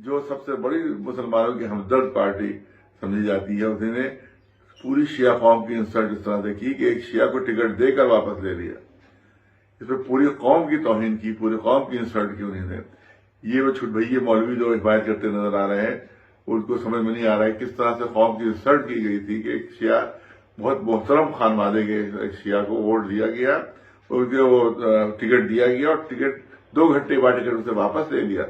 जो सबसे बड़ी मुसलमानों की हमदर्द पार्टी समझी जाती है, उसने पूरी शिया कौम की इंसल्ट इस तरह से की कि एक शिया को टिकट देकर वापस ले लिया। इसमें पूरी कौम की तौहीन की, पूरी कौम की इंसल्ट की उन्होंने। ये वो छुटभइये मौलवी जो हिमायत करते नजर आ रहे हैं, उनको समझ में नहीं आ रहा है किस तरह से कौम की इंसल्ट की गई थी कि एक शिया, बहुत मोहतरम खानवादे के एक शिया को वोट दिया गया, उनके वो टिकट दिया गया और टिकट 2 घंटे बाद टिकट उसे वापस ले लिया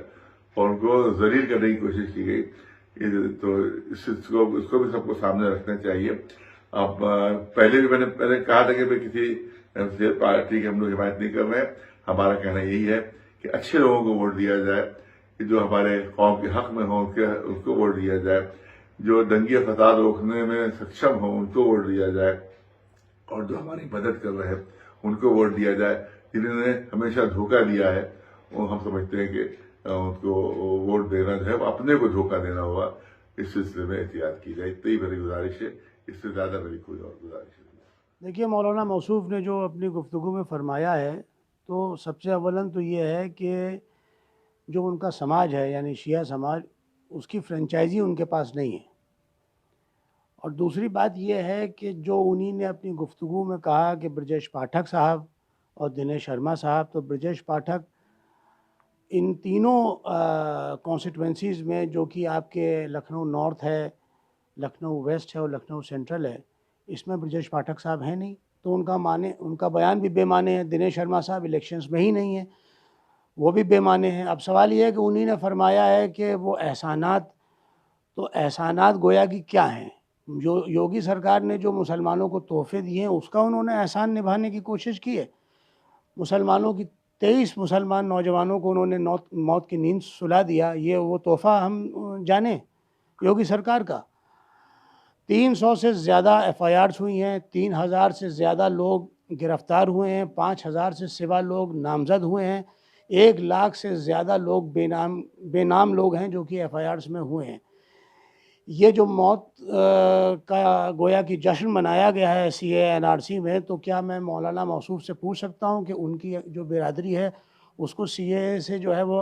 और उनको जलील करने की कोशिश की गई। तो इसको भी सबको सामने रखना चाहिए। अब पहले भी मैंने कहा था कि भाई किसी पार्टी की हम लोग हिमायत नहीं कर रहे हैं। हमारा कहना यही है कि अच्छे लोगों को वोट दिया जाए, कि जो हमारे कौम के हक में हो उसको वोट दिया जाए, जो दंगे फसाद रोकने में सक्षम हो उनको वोट दिया जाए, और जो हमारी मदद कर रहे हैं उनको वोट दिया जाए। जिन्होंने हमेशा धोखा दिया है वो हम समझते हैं कि उनको वोट देना जो है वो अपने को धोखा देना होगा। इस सिलसिले में एहतियात की जाए, इतनी मेरी गुजारिश है, इससे ज्यादा मेरी कोई और गुजारिश नहीं। देखिए, मौलाना मौसूफ ने जो अपनी गुफ्तगू में फरमाया है, तो सबसे अव्वलन तो ये है कि जो उनका समाज है यानी शिया समाज, उसकी फ्रेंचाइजी उनके पास नहीं है। और दूसरी बात यह है कि जो उन्हीं ने अपनी गुफ्तगू में कहा कि ब्रजेश पाठक साहब और दिनेश शर्मा साहब, तो ब्रजेश पाठक इन तीनों कॉन्स्टिट्यूंसीज़ में, जो कि आपके लखनऊ नॉर्थ है, लखनऊ वेस्ट है और लखनऊ सेंट्रल है, इसमें ब्रजेश पाठक साहब हैं नहीं, तो उनका बयान भी बेमाने है। दिनेश शर्मा साहब इलेक्शंस में ही नहीं है, वो भी बेमाने हैं। अब सवाल ये है कि उन्हीं ने फरमाया है कि वो एहसानात, तो एहसानात गोया कि क्या हैं? जो योगी सरकार ने जो मुसलमानों को तोहफे दिए हैं उसका उन्होंने एहसान निभाने की कोशिश की है। मुसलमानों की 23 मुसलमान नौजवानों को उन्होंने मौत की नींद सुला दिया, ये वो तोहफ़ा हम जाने योगी सरकार का। 300 से ज़्यादा एफआईआर्स हुई हैं, 3000 से ज़्यादा लोग गिरफ्तार हुए हैं, 5000 से सिवा लोग नामज़द हुए हैं, 1 लाख से ज़्यादा लोग बेनाम लोग हैं जो कि एफआईआर्स में हुए हैं। ये जो मौत का गोया कि जश्न मनाया गया है सीए एनआरसी में, तो क्या मैं मौलाना मौसूफ से पूछ सकता हूँ कि उनकी जो बिरादरी है उसको सीए से जो है वो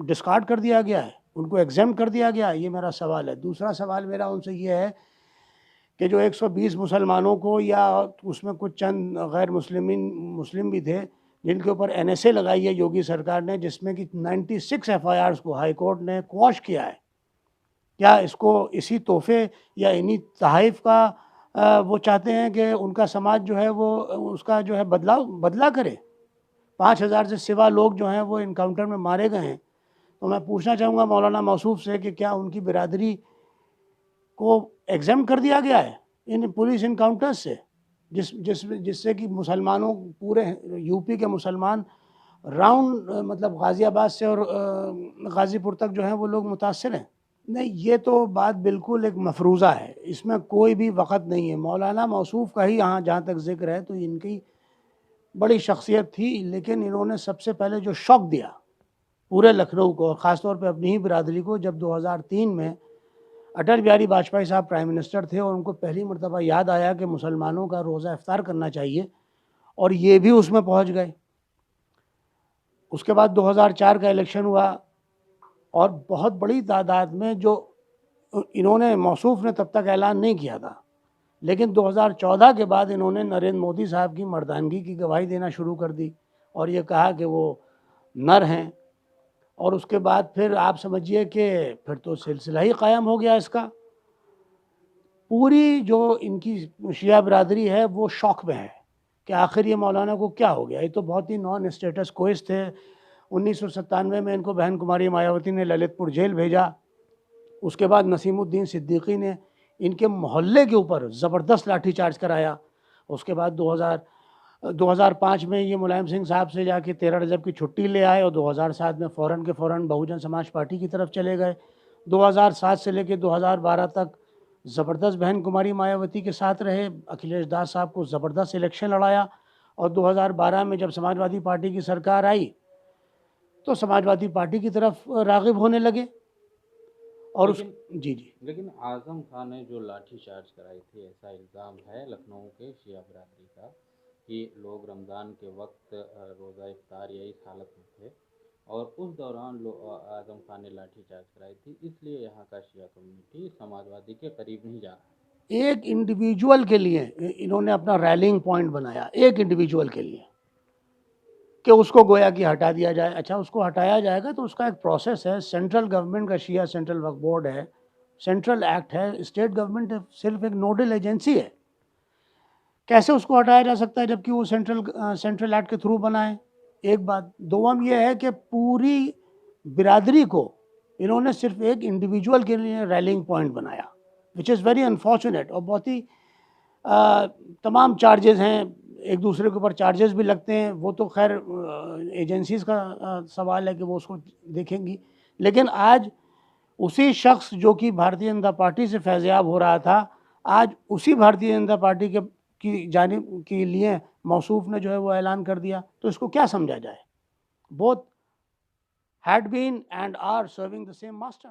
डिस्कार्ड कर दिया गया है, उनको एग्जेम्प्ट कर दिया गया है? ये मेरा सवाल है। दूसरा सवाल मेरा उनसे ये है कि जो 120 मुसलमानों को, या उसमें कुछ चंद गैर मुस्लिम भी थे जिनके ऊपर एनएसए लगाई है योगी सरकार ने, जिसमें कि 96 एफआईआर्स को हाई कोर्ट ने क्वॉश किया है, क्या इसको इसी तोहफे या इन्हीं तहाइफ का वो चाहते हैं कि उनका समाज जो है वो उसका जो है बदला करे? 5000 से सिवा लोग जो हैं वो इनकाउंटर में मारे गए हैं। तो मैं पूछना चाहूँगा मौलाना मौसूफ से कि क्या उनकी बिरादरी को एग्जेम्प्ट कर दिया गया है इन पुलिस इनकाउंटर्स से, जिससे कि मुसलमानों, पूरे यूपी के मुसलमान राउंड मतलब गाज़ियाबाद से और गाज़ीपुर तक जो है वो लोग मुतासर हैं? नहीं, ये तो बात बिल्कुल एक मफरूज़ा है, इसमें कोई भी वक़्त नहीं है। मौलाना मौसूफ का ही यहाँ जहाँ तक ज़िक्र है तो इनकी बड़ी शख्सियत थी, लेकिन इन्होंने सबसे पहले जो शॉक दिया पूरे लखनऊ को और ख़ास तौर पे अपनी ही बिरादरी को, जब 2003 में अटल बिहारी वाजपेयी साहब प्राइम मिनिस्टर थे और उनको पहली मरतबा याद आया कि मुसलमानों का रोज़ा इफ्तार करना चाहिए, और ये भी उसमें पहुँच गए। उसके बाद 2004 का इलेक्शन हुआ और बहुत बड़ी तादाद में, जो इन्होंने मौसूफ ने तब तक ऐलान नहीं किया था, लेकिन 2014 के बाद इन्होंने नरेंद्र मोदी साहब की मर्दानगी की गवाही देना शुरू कर दी और ये कहा कि वो नर हैं। और उसके बाद फिर आप समझिए कि फिर तो सिलसिला ही कायम हो गया इसका। पूरी जो इनकी शिया बिरादरी है वो शौक में है कि आखिर ये मौलाना को क्या हो गया। ये तो बहुत ही नॉन स्टेटस कोइस थे। 1997 में इनको बहन कुमारी मायावती ने ललितपुर जेल भेजा। उसके बाद नसीमुद्दीन सिद्दीकी ने इनके मोहल्ले के ऊपर ज़बरदस्त लाठीचार्ज कराया। उसके बाद 2005 में ये मुलायम सिंह साहब से जाके 13 रजब की छुट्टी ले आए और 2007 में फ़ौरन के फ़ौरन बहुजन समाज पार्टी की तरफ चले गए। 2007 से लेकर 2012 तक ज़बरदस्त बहन कुमारी मायावती के साथ रहे। अखिलेश दास साहब को ज़बरदस्त इलेक्शन लड़ाया और 2012 में जब समाजवादी पार्टी की सरकार आई तो समाजवादी पार्टी की तरफ राग़िब होने लगे। और लेकिन आज़म खान ने जो लाठीचार्ज कराई थी, ऐसा इल्ज़ाम है लखनऊ के शिया बिरादरी का कि लोग रमज़ान के वक्त रोज़ा इफ्तार या इस हालत में थे और उस दौरान आजम खान ने लाठीचार्ज कराई थी, इसलिए यहाँ का शिया कम्युनिटी समाजवादी के करीब नहीं जा रहा। एक इंडिविजुअल के लिए इन्होंने अपना रैलिंग पॉइंट बनाया, एक इंडिविजुअल के लिए, कि उसको गोया कि हटा दिया जाए। अच्छा, उसको हटाया जाएगा तो उसका एक प्रोसेस है। सेंट्रल गवर्नमेंट का शिया सेंट्रल वक्फ बोर्ड है, सेंट्रल एक्ट है, स्टेट गवर्नमेंट सिर्फ एक नोडल एजेंसी है। कैसे उसको हटाया जा सकता है जबकि वो सेंट्रल एक्ट के थ्रू बना है? एक बात। दोम ये है कि पूरी बिरादरी को इन्होंने सिर्फ एक इंडिविजुअल के लिए रैलिंग पॉइंट बनाया, विच इज़ वेरी अनफॉर्चुनेट। और बहुत ही तमाम चार्जेस हैं, एक दूसरे के ऊपर चार्जेस भी लगते हैं, वो तो खैर एजेंसीज़ का सवाल है कि वो उसको देखेंगी। लेकिन आज उसी शख्स जो कि भारतीय जनता पार्टी से फैज़याब हो रहा था, आज उसी भारतीय जनता पार्टी की जानिब के लिए मौसूफ ने जो है वो ऐलान कर दिया। तो इसको क्या समझा जाए? Both had been and are serving the same master.